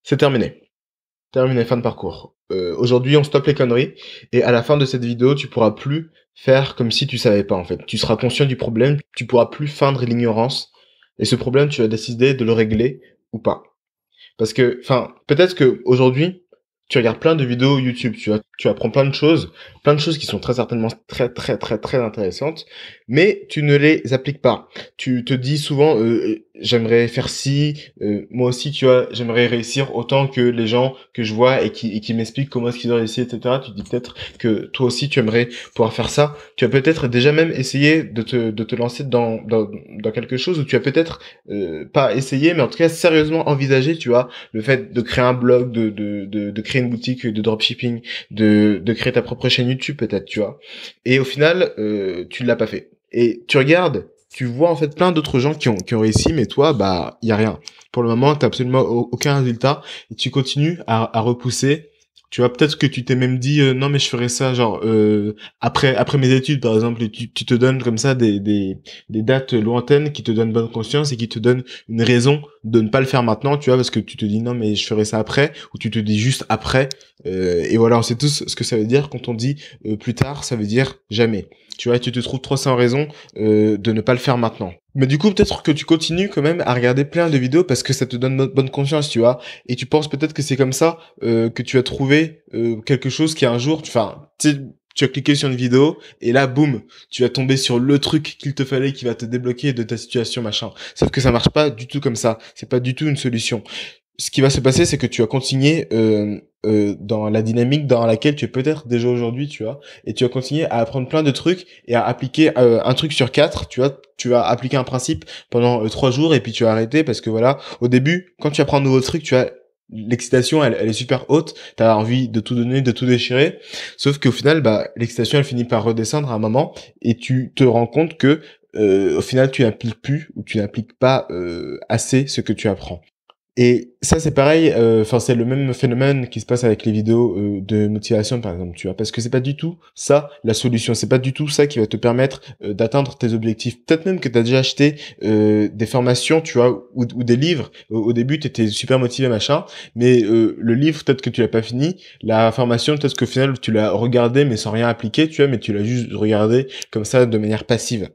C'est terminé. Terminé, fin de parcours. Aujourd'hui, on stoppe les conneries et à la fin de cette vidéo, tu pourras plus faire comme si tu savais pas en fait. Tu seras conscient du problème, tu pourras plus feindre l'ignorance et ce problème, tu vas décider de le régler ou pas. Parce que, enfin, peut-être que aujourd'hui, tu regardes plein de vidéos YouTube, tu apprends plein de choses qui sont très certainement très intéressantes, mais tu ne les appliques pas. Tu te dis souvent, j'aimerais faire ci, moi aussi, tu vois, j'aimerais réussir autant que les gens que je vois et qui m'expliquent comment est-ce qu'ils ont réussi, etc. Tu te dis peut-être que toi aussi, tu aimerais pouvoir faire ça. Tu as peut-être déjà même essayé de te lancer dans quelque chose où tu as peut-être pas essayé, mais en tout cas sérieusement envisagé, tu vois, le fait de créer un blog, de créer une boutique de dropshipping, de créer ta propre chaîne YouTube peut-être, tu vois. Et au final, tu l'as pas fait. Et tu regardes, tu vois en fait plein d'autres gens qui ont réussi, mais toi, bah, y a rien. Pour le moment, t'as absolument aucun résultat et tu continues à repousser. Tu vois, peut-être que tu t'es même dit, non, mais je ferai ça, genre, après mes études, par exemple, et tu te donnes comme ça des dates lointaines qui te donnent bonne conscience et qui te donnent une raison de ne pas le faire maintenant, tu vois, parce que tu te dis non mais je ferai ça après, ou tu te dis juste après, et voilà, on sait tous ce que ça veut dire quand on dit plus tard, ça veut dire jamais. Tu vois, tu te trouves 300 raisons de ne pas le faire maintenant. Mais du coup, peut-être que tu continues quand même à regarder plein de vidéos parce que ça te donne bonne conscience, tu vois, et tu penses peut-être que c'est comme ça que tu as trouvé quelque chose qui un jour, enfin, tu as cliqué sur une vidéo et là, boum, tu vas tomber sur le truc qu'il te fallait qui va te débloquer de ta situation, machin. Sauf que ça marche pas du tout comme ça. C'est pas du tout une solution. Ce qui va se passer, c'est que tu vas continuer dans la dynamique dans laquelle tu es peut-être déjà aujourd'hui, tu vois, et tu vas continuer à apprendre plein de trucs et à appliquer un truc sur 4, tu vois, tu vas appliquer un principe pendant 3 jours et puis tu vas arrêter parce que voilà, au début, quand tu apprends un nouveau truc, tu as l'excitation, elle est super haute, t'as envie de tout donner, de tout déchirer, sauf qu'au final, bah, l'excitation, elle finit par redescendre à un moment et tu te rends compte que au final, tu n'appliques plus ou tu n'appliques pas assez ce que tu apprends. Et ça, c'est pareil, enfin, c'est le même phénomène qui se passe avec les vidéos de motivation, par exemple, tu vois, parce que c'est pas du tout ça la solution, c'est pas du tout ça qui va te permettre d'atteindre tes objectifs. Peut-être même que tu as déjà acheté des formations, tu vois, ou des livres. Au début, tu étais super motivé, machin, mais le livre, peut-être que tu l'as pas fini. La formation, peut-être qu'au final, tu l'as regardé, mais sans rien appliquer, tu vois, mais tu l'as juste regardé comme ça, de manière passive.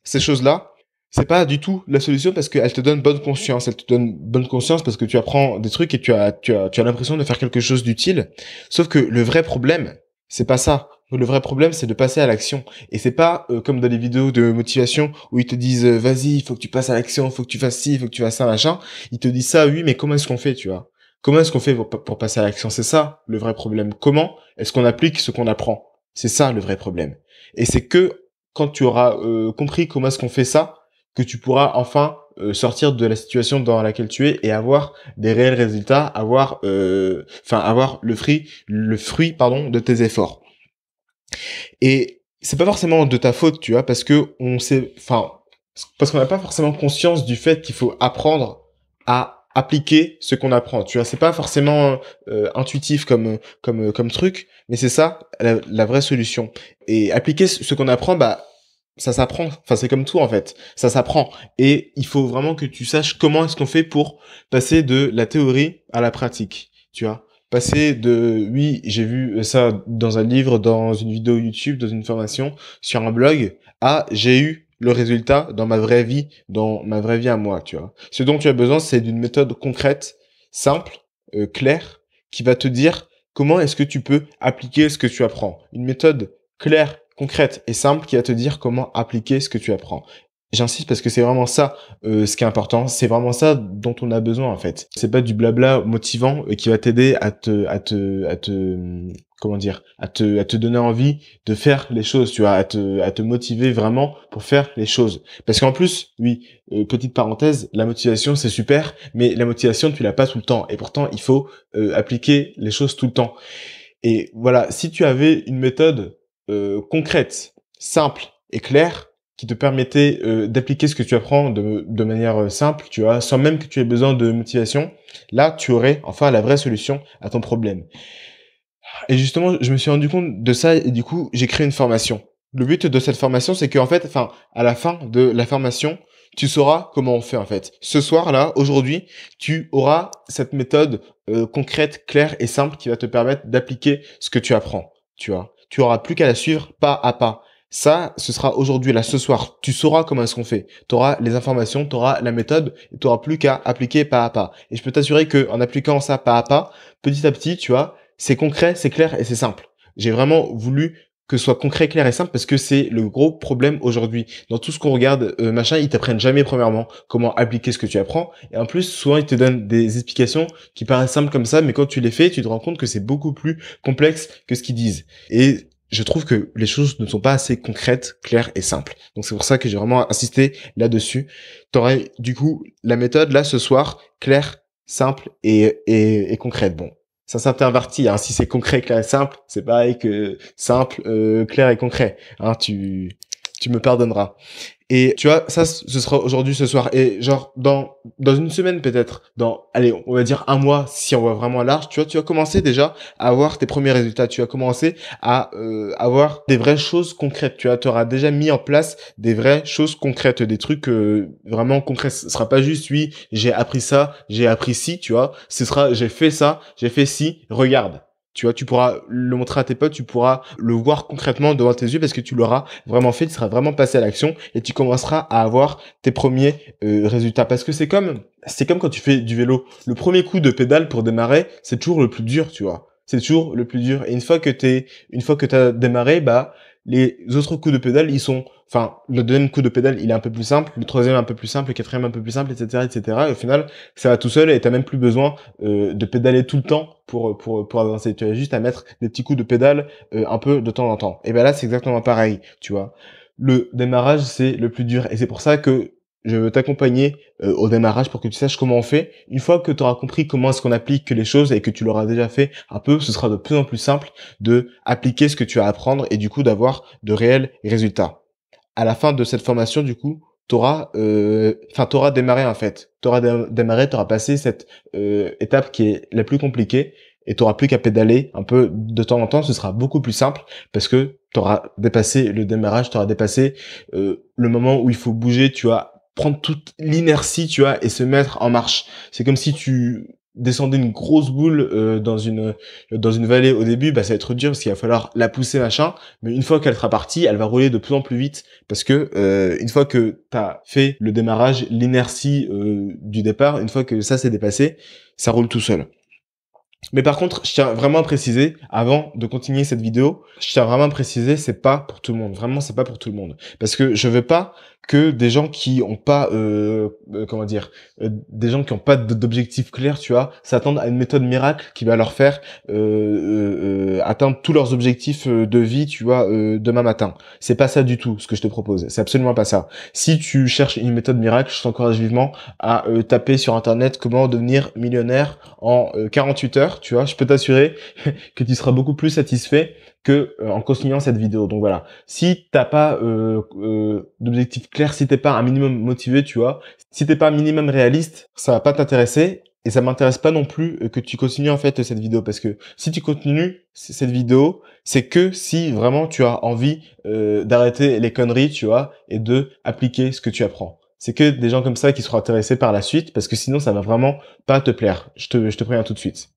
Ces choses-là, c'est pas du tout la solution parce qu'elle te donne bonne conscience. Elle te donne bonne conscience parce que tu apprends des trucs et tu as l'impression de faire quelque chose d'utile. Sauf que le vrai problème, c'est pas ça. Le vrai problème, c'est de passer à l'action. Et c'est pas comme dans les vidéos de motivation où ils te disent vas-y, il faut que tu passes à l'action, il faut que tu fasses ci, il faut que tu fasses ça, machin. Ils te disent ça, oui, mais comment est-ce qu'on fait, tu vois? Comment est-ce qu'on fait pour passer à l'action? C'est ça le vrai problème. Comment est-ce qu'on applique ce qu'on apprend? C'est ça le vrai problème. Et c'est que quand tu auras compris comment est-ce qu'on fait ça, que tu pourras enfin sortir de la situation dans laquelle tu es et avoir des réels résultats, avoir le fruit pardon de tes efforts. Et c'est pas forcément de ta faute, tu vois, parce qu'on n'a pas forcément conscience du fait qu'il faut apprendre à appliquer ce qu'on apprend, tu vois, c'est pas forcément intuitif comme truc, mais c'est ça la vraie solution. Et appliquer ce qu'on apprend, bah ça s'apprend, enfin c'est comme tout en fait, ça s'apprend et il faut vraiment que tu saches comment est-ce qu'on fait pour passer de la théorie à la pratique, tu vois. Passer de oui, j'ai vu ça dans un livre, dans une vidéo YouTube, dans une formation, sur un blog, à j'ai eu le résultat dans ma vraie vie à moi, tu vois. Ce dont tu as besoin, c'est d'une méthode concrète, simple, claire, qui va te dire comment est-ce que tu peux appliquer ce que tu apprends. Une méthode claire, concrète et simple qui va te dire comment appliquer ce que tu apprends. J'insiste parce que c'est vraiment ça ce qui est important, c'est vraiment ça dont on a besoin en fait. C'est pas du blabla motivant qui va t'aider comment dire, à te donner envie de faire les choses, tu vois, à te motiver vraiment pour faire les choses. Parce qu'en plus, oui, petite parenthèse, la motivation c'est super, mais la motivation tu l'as pas tout le temps et pourtant il faut appliquer les choses tout le temps. Et voilà, si tu avais une méthode concrète, simple et claire qui te permettait d'appliquer ce que tu apprends de manière simple, tu vois, sans même que tu aies besoin de motivation, là, tu aurais enfin la vraie solution à ton problème. Et justement, je me suis rendu compte de ça et du coup, j'ai créé une formation. Le but de cette formation, c'est qu'en fait, enfin, à la fin de la formation, tu sauras comment on fait en fait. Ce soir-là, aujourd'hui, tu auras cette méthode concrète, claire et simple qui va te permettre d'appliquer ce que tu apprends, tu vois. Tu auras plus qu'à la suivre pas à pas. Ça, ce sera aujourd'hui, là, ce soir. Tu sauras comment est-ce qu'on fait. Tu auras les informations, tu auras la méthode, et tu auras plus qu'à appliquer pas à pas. Et je peux t'assurer que en appliquant ça pas à pas, petit à petit, tu vois, c'est concret, c'est clair et c'est simple. J'ai vraiment voulu que ce soit concret, clair et simple parce que c'est le gros problème aujourd'hui. Dans tout ce qu'on regarde, machin, ils t'apprennent jamais, premièrement, comment appliquer ce que tu apprends. Et en plus, souvent, ils te donnent des explications qui paraissent simples comme ça, mais quand tu les fais, tu te rends compte que c'est beaucoup plus complexe que ce qu'ils disent. Et je trouve que les choses ne sont pas assez concrètes, claires et simples. Donc c'est pour ça que j'ai vraiment insisté là-dessus. T'aurais du coup la méthode là ce soir, claire, simple et concrète. Bon, ça s'intervertit, hein. Si c'est concret, clair et simple, c'est pareil que simple, clair et concret. Hein, tu me pardonneras. Et tu vois, ça, ce sera aujourd'hui, ce soir. Et genre, dans une semaine peut-être, allez, on va dire un mois, si on va vraiment large, tu vois, tu vas commencer déjà à avoir tes premiers résultats. Tu vas commencer à avoir des vraies choses concrètes. Tu vois, tu auras déjà mis en place des vraies choses concrètes, des trucs vraiment concrets. Ce sera pas juste, oui, j'ai appris ça, j'ai appris ci, tu vois. Ce sera, j'ai fait ça, j'ai fait ci, regarde. Tu vois, tu pourras le montrer à tes potes, tu pourras le voir concrètement devant tes yeux parce que tu l'auras vraiment fait, tu seras vraiment passé à l'action et tu commenceras à avoir tes premiers résultats. Parce que c'est comme quand tu fais du vélo. Le premier coup de pédale pour démarrer, c'est toujours le plus dur, tu vois. C'est toujours le plus dur. Et une fois que t'as démarré, bah, les autres coups de pédale, le deuxième coup de pédale, il est un peu plus simple, le troisième un peu plus simple, le quatrième un peu plus simple, etc., etc. Et au final, ça va tout seul et t'as même plus besoin de pédaler tout le temps pour avancer. Tu as juste à mettre des petits coups de pédale un peu de temps en temps. Et ben là, c'est exactement pareil, tu vois. Le démarrage, c'est le plus dur et c'est pour ça que je veux t'accompagner au démarrage pour que tu saches comment on fait. Une fois que tu auras compris comment est-ce qu'on applique les choses et que tu l'auras déjà fait un peu, ce sera de plus en plus simple de appliquer ce que tu as à apprendre et du coup d'avoir de réels résultats. À la fin de cette formation, du coup, t'auras démarré en fait. Démarré, t'auras passé cette étape qui est la plus compliquée et t'auras plus qu'à pédaler un peu de temps en temps. Ce sera beaucoup plus simple parce que t'auras dépassé le démarrage, t'auras dépassé le moment où il faut bouger, tu vois, prendre toute l'inertie, tu vois, et se mettre en marche. C'est comme si tu descendais une grosse boule dans une vallée au début, bah ça va être dur parce qu'il va falloir la pousser machin, mais une fois qu'elle sera partie, elle va rouler de plus en plus vite parce que une fois que t'as fait le démarrage, l'inertie du départ, une fois que ça s'est dépassé, ça roule tout seul. Mais par contre, je tiens vraiment à préciser, avant de continuer cette vidéo, je tiens vraiment à préciser, c'est pas pour tout le monde. Vraiment, c'est pas pour tout le monde. Parce que je veux pas que des gens qui ont pas, des gens qui ont pas d'objectif clair, tu vois, s'attendent à une méthode miracle qui va leur faire atteindre tous leurs objectifs de vie, tu vois, demain matin. C'est pas ça du tout, ce que je te propose. C'est absolument pas ça. Si tu cherches une méthode miracle, je t'encourage vivement à taper sur internet comment devenir millionnaire en 48 heures, tu vois. Je peux t'assurer que tu seras beaucoup plus satisfait que en continuant cette vidéo. Donc voilà, si t'as pas d'objectif clair, si t'es pas un minimum motivé, tu vois, si t'es pas un minimum réaliste, ça va pas t'intéresser et ça m'intéresse pas non plus que tu continues en fait cette vidéo parce que si tu continues cette vidéo, c'est que si vraiment tu as envie d'arrêter les conneries, tu vois, et de appliquer ce que tu apprends. C'est que des gens comme ça qui seront intéressés par la suite parce que sinon ça va vraiment pas te plaire. Je te préviens tout de suite.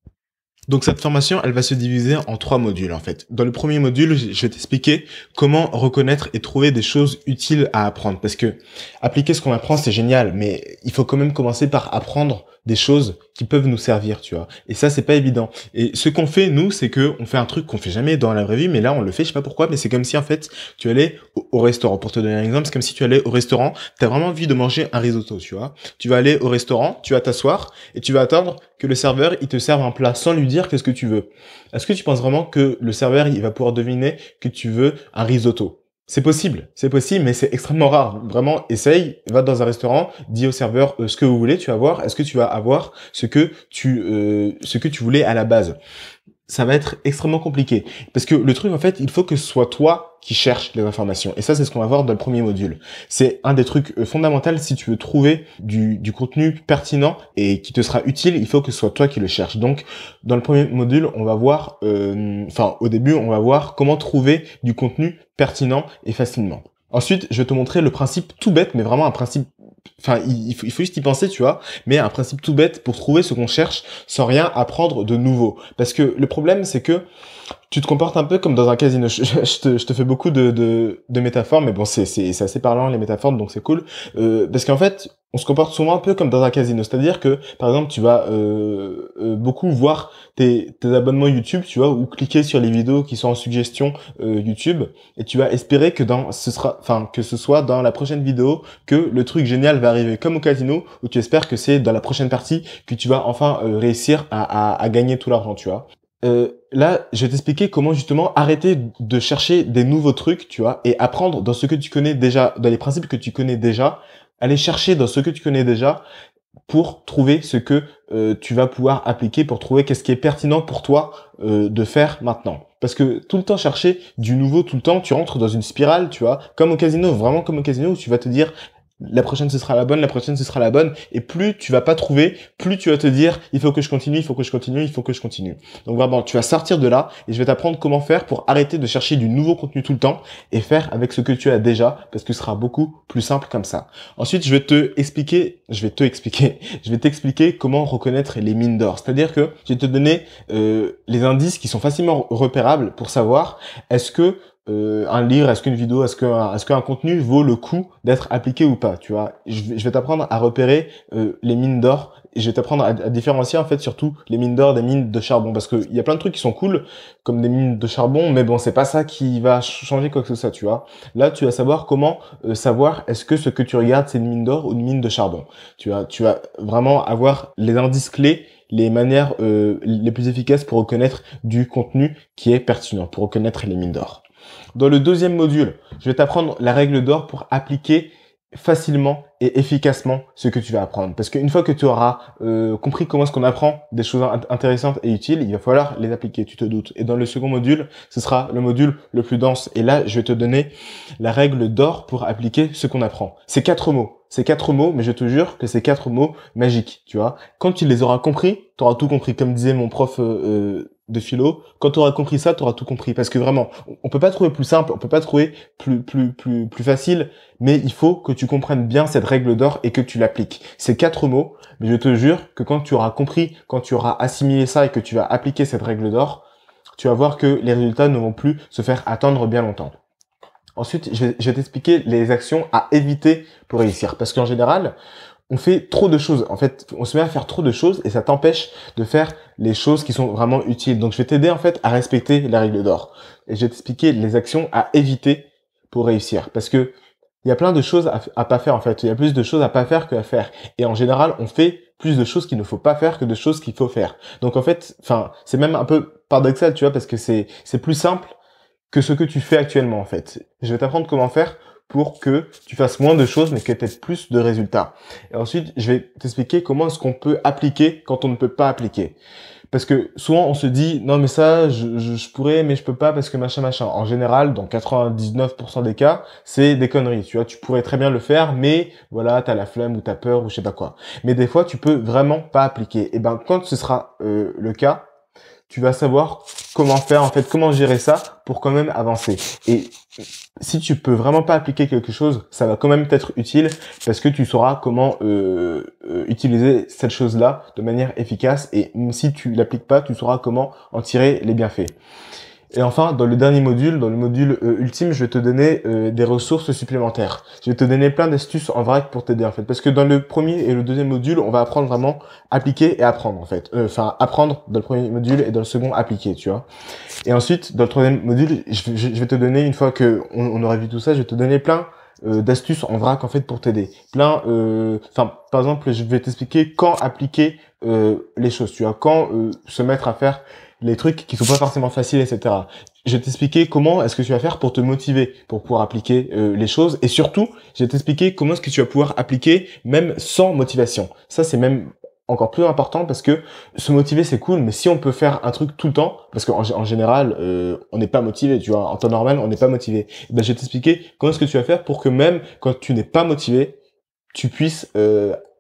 Donc cette formation, elle va se diviser en 3 modules en fait. Dans le premier module, je vais t'expliquer comment reconnaître et trouver des choses utiles à apprendre. Parce que appliquer ce qu'on apprend, c'est génial, mais il faut quand même commencer par apprendre des choses qui peuvent nous servir, tu vois. Et ça, c'est pas évident. Et ce qu'on fait, nous, c'est que on fait un truc qu'on fait jamais dans la vraie vie, mais là, on le fait, je sais pas pourquoi, mais c'est comme si, en fait, tu allais au restaurant. Pour te donner un exemple, c'est comme si tu allais au restaurant, t'as vraiment envie de manger un risotto, tu vois. Tu vas aller au restaurant, tu vas t'asseoir, et tu vas attendre que le serveur, il te serve un plat sans lui dire qu'est-ce que tu veux. Est-ce que tu penses vraiment que le serveur, il va pouvoir deviner que tu veux un risotto? C'est possible, mais c'est extrêmement rare. Vraiment, essaye, va dans un restaurant, dis au serveur ce que vous voulez, tu vas voir, est-ce que tu vas avoir ce que tu voulais à la base. Ça va être extrêmement compliqué. Parce que le truc, en fait, il faut que ce soit toi qui cherches les informations. Et ça, c'est ce qu'on va voir dans le premier module. C'est un des trucs fondamentaux si tu veux trouver du contenu pertinent et qui te sera utile, il faut que ce soit toi qui le cherches. Donc, dans le premier module, on va voir, au début, on va voir comment trouver du contenu pertinent et facilement. Ensuite, je vais te montrer le principe tout bête, mais vraiment un principe enfin, il faut juste y penser, tu vois, mais un principe tout bête pour trouver ce qu'on cherche sans rien apprendre de nouveau. Parce que le problème, c'est que tu te comportes un peu comme dans un casino. Je te fais beaucoup de métaphores, mais bon, c'est assez parlant les métaphores, donc c'est cool. Parce qu'en fait, on se comporte souvent un peu comme dans un casino. C'est-à-dire que, par exemple, tu vas beaucoup voir tes abonnements YouTube, tu vois, ou cliquer sur les vidéos qui sont en suggestion YouTube, et tu vas espérer que que ce soit dans la prochaine vidéo que le truc génial va arriver, comme au casino, où tu espères que c'est dans la prochaine partie que tu vas enfin réussir à gagner tout l'argent, tu vois. Là, je vais t'expliquer comment justement arrêter de chercher des nouveaux trucs, tu vois, et apprendre dans ce que tu connais déjà, dans les principes que tu connais déjà, aller chercher dans ce que tu connais déjà pour trouver ce que tu vas pouvoir appliquer, pour trouver qu'est-ce qui est pertinent pour toi de faire maintenant. Parce que tout le temps chercher du nouveau, tout le temps, tu rentres dans une spirale, tu vois, comme au casino, vraiment comme au casino, où tu vas te dire la prochaine ce sera la bonne, la prochaine ce sera la bonne, et plus tu vas pas trouver, plus tu vas te dire il faut que je continue, il faut que je continue, il faut que je continue. Donc vraiment, tu vas sortir de là et je vais t'apprendre comment faire pour arrêter de chercher du nouveau contenu tout le temps et faire avec ce que tu as déjà, parce que ce sera beaucoup plus simple comme ça. Ensuite, je vais t'expliquer comment reconnaître les mines d'or. C'est-à-dire que je vais te donner les indices qui sont facilement repérables pour savoir est-ce que un livre, est-ce qu'une vidéo, est-ce qu'un contenu vaut le coup d'être appliqué ou pas, tu vois. Je vais t'apprendre à repérer les mines d'or et je vais t'apprendre à différencier en fait surtout les mines d'or des mines de charbon, parce que il y a plein de trucs qui sont cool comme des mines de charbon, mais bon, c'est pas ça qui va changer quoi que ce soit, tu vois. Là, tu vas savoir comment savoir est-ce que ce que tu regardes c'est une mine d'or ou une mine de charbon. Tu vas vraiment avoir les indices clés, les manières les plus efficaces pour reconnaître du contenu qui est pertinent, pour reconnaître les mines d'or. Dans le deuxième module, je vais t'apprendre la règle d'or pour appliquer facilement et efficacement ce que tu vas apprendre. Parce qu'une fois que tu auras compris comment est-ce qu'on apprend des choses intéressantes et utiles, il va falloir les appliquer, tu te doutes. Et dans le second module, ce sera le module le plus dense. Et là, je vais te donner la règle d'or pour appliquer ce qu'on apprend. C'est 4 mots. C'est 4 mots, mais je te jure que c'est 4 mots magiques, tu vois. Quand tu les auras compris, tu auras tout compris. Comme disait mon prof de philo, quand tu auras compris ça, tu auras tout compris. Parce que vraiment, on peut pas trouver plus simple, on peut pas trouver plus facile, mais il faut que tu comprennes bien cette règle d'or et que tu l'appliques. C'est 4 mots, mais je te jure que quand tu auras compris, quand tu auras assimilé ça et que tu vas appliquer cette règle d'or, tu vas voir que les résultats ne vont plus se faire attendre bien longtemps. Ensuite, je vais t'expliquer les actions à éviter pour réussir. Parce qu'en général, on fait trop de choses. En fait, on se met à faire trop de choses et ça t'empêche de faire les choses qui sont vraiment utiles. Donc, je vais t'aider en fait à respecter la règle d'or. Et je vais t'expliquer les actions à éviter pour réussir. Parce que il y a plein de choses à pas faire en fait. Il y a plus de choses à pas faire qu'à faire. Et en général, on fait plus de choses qu'il ne faut pas faire que de choses qu'il faut faire. Donc en fait, c'est même un peu paradoxal, tu vois, parce que c'est plus simple que ce que tu fais actuellement en fait. Je vais t'apprendre comment faire pour que tu fasses moins de choses mais que tu aies plus de résultats. Et ensuite, je vais t'expliquer comment est-ce qu'on peut appliquer quand on ne peut pas appliquer. Parce que souvent on se dit non mais ça je pourrais mais je peux pas parce que machin. En général, dans 99% des cas, c'est des conneries, tu vois, tu pourrais très bien le faire mais voilà, t'as la flemme ou t'as peur ou je sais pas quoi. Mais des fois, tu peux vraiment pas appliquer. Et ben quand ce sera le cas, tu vas savoir comment faire, en fait, comment gérer ça pour quand même avancer. Et si tu peux vraiment pas appliquer quelque chose, ça va quand même t'être utile parce que tu sauras comment utiliser cette chose-là de manière efficace et si tu l'appliques pas, tu sauras comment en tirer les bienfaits. Et enfin, dans le dernier module, dans le module ultime, je vais te donner des ressources supplémentaires. Je vais te donner plein d'astuces en vrac pour t'aider en fait. Parce que dans le premier et le deuxième module, on va apprendre vraiment appliquer et apprendre en fait. Apprendre dans le premier module et dans le second appliquer, tu vois. Et ensuite, dans le troisième module, je vais te donner, une fois que on aura vu tout ça, je vais te donner plein d'astuces en vrac en fait pour t'aider. Par exemple, je vais t'expliquer quand appliquer les choses, tu vois, quand se mettre à faire les trucs qui sont pas forcément faciles, etc. Je vais t'expliquer comment est-ce que tu vas faire pour te motiver, pour pouvoir appliquer les choses. Et surtout, je vais t'expliquer comment est-ce que tu vas pouvoir appliquer même sans motivation. Ça, c'est même encore plus important parce que se motiver, c'est cool, mais si on peut faire un truc tout le temps, parce qu'en général, on n'est pas motivé, tu vois, en temps normal, on n'est pas motivé. Ben, je vais t'expliquer comment est-ce que tu vas faire pour que même quand tu n'es pas motivé, tu puisses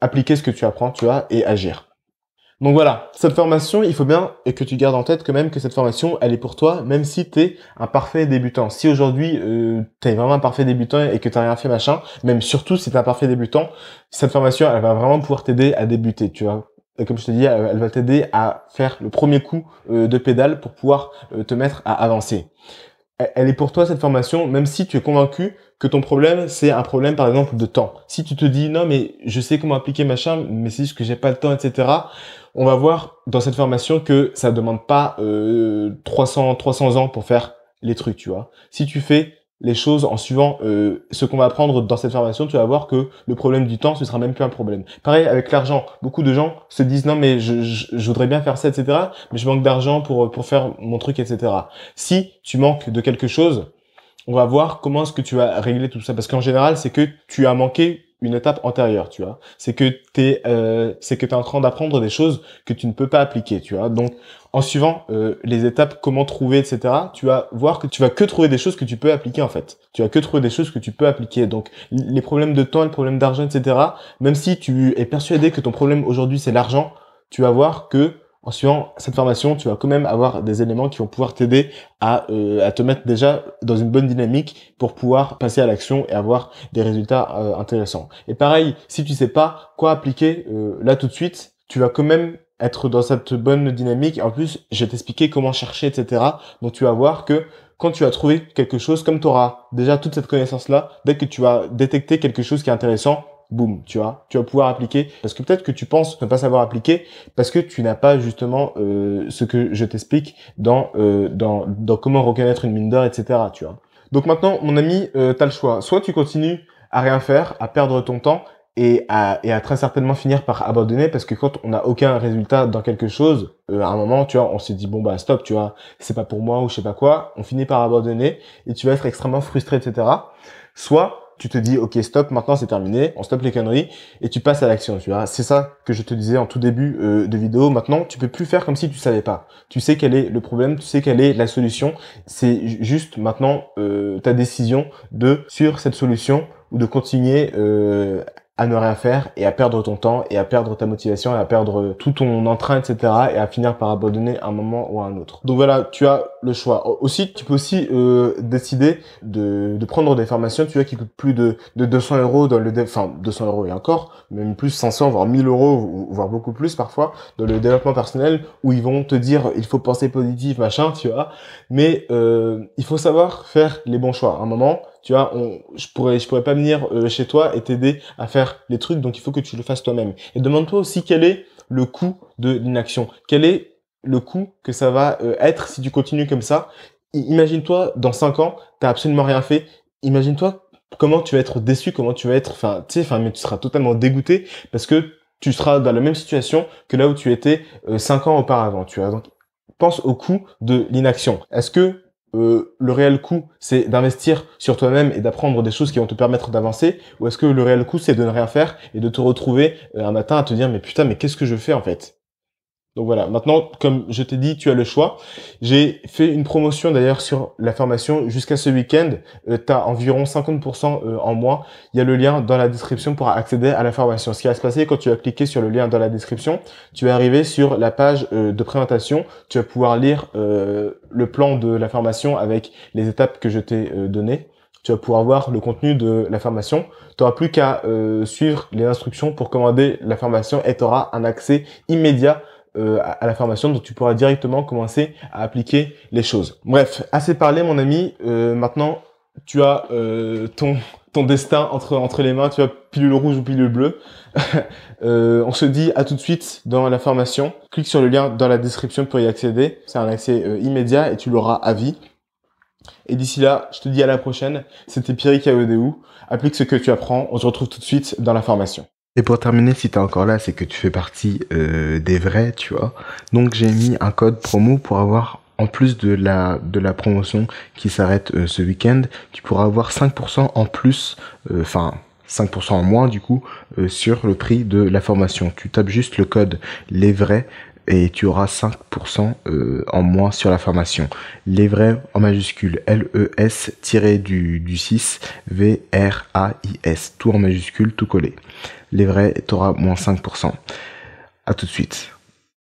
appliquer ce que tu apprends, tu vois, et agir. Donc voilà, cette formation, il faut bien que tu gardes en tête quand même que cette formation, elle est pour toi, même si tu es un parfait débutant. Si aujourd'hui, tu es vraiment un parfait débutant et que tu n'as rien fait machin, même surtout si tu es un parfait débutant, cette formation, elle va vraiment pouvoir t'aider à débuter, tu vois. Et comme je te dis, elle va t'aider à faire le premier coup de pédale pour pouvoir te mettre à avancer. Elle est pour toi cette formation, même si tu es convaincu que ton problème, c'est un problème par exemple de temps. Si tu te dis non mais je sais comment appliquer machin, mais c'est juste que j'ai pas le temps, etc. On va voir dans cette formation que ça demande pas 300 ans pour faire les trucs, tu vois. Si tu fais les choses en suivant ce qu'on va apprendre dans cette formation, tu vas voir que le problème du temps, ce sera même plus un problème. Pareil avec l'argent. Beaucoup de gens se disent non mais je voudrais bien faire ça, etc. Mais je manque d'argent pour faire mon truc, etc. Si tu manques de quelque chose, on va voir comment est-ce que tu vas régler tout ça. Parce qu'en général, c'est que tu as manqué une étape antérieure, tu vois. C'est que t'es en train d'apprendre des choses que tu ne peux pas appliquer, tu vois. Donc, en suivant les étapes, comment trouver, etc., tu vas voir que tu vas que trouver des choses que tu peux appliquer, en fait. Tu vas que trouver des choses que tu peux appliquer. Donc, les problèmes de temps, les problèmes d'argent, etc., même si tu es persuadé que ton problème aujourd'hui, c'est l'argent, tu vas voir que en suivant cette formation, tu vas quand même avoir des éléments qui vont pouvoir t'aider à te mettre déjà dans une bonne dynamique pour pouvoir passer à l'action et avoir des résultats intéressants. Et pareil, si tu sais pas quoi appliquer là tout de suite, tu vas quand même être dans cette bonne dynamique. En plus, je vais t'expliquer comment chercher, etc. Donc tu vas voir que quand tu vas trouver quelque chose, comme tu auras déjà toute cette connaissance-là, dès que tu vas détecter quelque chose qui est intéressant, boum, tu vas pouvoir appliquer. Parce que peut-être que tu penses ne pas savoir appliquer parce que tu n'as pas justement ce que je t'explique dans comment reconnaître une mine d'or, etc. Tu vois. Donc maintenant, mon ami, tu as le choix. Soit tu continues à rien faire, à perdre ton temps et à très certainement finir par abandonner parce que quand on n'a aucun résultat dans quelque chose, à un moment, tu vois, on s'est dit bon bah stop, tu vois, c'est pas pour moi ou je sais pas quoi, on finit par abandonner et tu vas être extrêmement frustré, etc. Soit tu te dis ok stop, maintenant c'est terminé, on stoppe les conneries et tu passes à l'action, tu vois. C'est ça que je te disais en tout début de vidéo. Maintenant, tu peux plus faire comme si tu savais pas. Tu sais quel est le problème, tu sais quelle est la solution. C'est juste maintenant ta décision de suivre cette solution ou de continuer à ne rien faire et à perdre ton temps et à perdre ta motivation et à perdre tout ton entrain, etc. et à finir par abandonner à un moment ou à un autre. Donc voilà, tu as le choix. Aussi, tu peux aussi décider de prendre des formations, tu vois, qui coûtent plus de 200 euros dans enfin 200 euros et encore, même plus 500, voire 1000 euros, voire beaucoup plus parfois, dans le développement personnel, où ils vont te dire il faut penser positif, machin, tu vois. Mais il faut savoir faire les bons choix. À un moment, tu vois, je pourrais pas venir chez toi et t'aider à faire les trucs, donc il faut que tu le fasses toi-même. Et demande-toi aussi quel est le coût de l'inaction. Quel est le coût que ça va être si tu continues comme ça. Imagine-toi, dans 5 ans, t'as absolument rien fait. Imagine-toi comment tu vas être déçu, comment tu vas être, mais tu seras totalement dégoûté parce que tu seras dans la même situation que là où tu étais 5 ans auparavant, tu vois. Donc, pense au coût de l'inaction. Est-ce que le réel coût, c'est d'investir sur toi-même et d'apprendre des choses qui vont te permettre d'avancer, ou est-ce que le réel coût, c'est de ne rien faire et de te retrouver un matin à te dire mais putain, mais qu'est-ce que je fais en fait? Donc voilà, maintenant, comme je t'ai dit, tu as le choix. J'ai fait une promotion d'ailleurs sur la formation jusqu'à ce week-end. Tu as environ 50% en moins. Il y a le lien dans la description pour accéder à la formation. Ce qui va se passer quand tu vas cliquer sur le lien dans la description, tu vas arriver sur la page de présentation. Tu vas pouvoir lire le plan de la formation avec les étapes que je t'ai données. Tu vas pouvoir voir le contenu de la formation. Tu n'auras plus qu'à suivre les instructions pour commander la formation et tu auras un accès immédiat à la formation, donc tu pourras directement commencer à appliquer les choses. Bref, assez parlé mon ami, maintenant tu as ton destin entre les mains, tu as pilule rouge ou pilule bleue. On se dit à tout de suite dans la formation. Clique sur le lien dans la description pour y accéder. C'est un accès immédiat et tu l'auras à vie. Et d'ici là, je te dis à la prochaine. C'était Pierrick Aodeu. Applique ce que tu apprends. On se retrouve tout de suite dans la formation. Et pour terminer, si t'es encore là, c'est que tu fais partie des vrais, tu vois. Donc j'ai mis un code promo pour avoir, en plus de la promotion qui s'arrête ce week-end, tu pourras avoir 5% en plus, 5% en moins du coup, sur le prix de la formation. Tu tapes juste le code les vrais et tu auras 5% en moins sur la formation. Les vrais en majuscule, LES-du 6 VRAIS, tout en majuscule, tout collé. Les vrais, tu auras moins 5%. À tout de suite.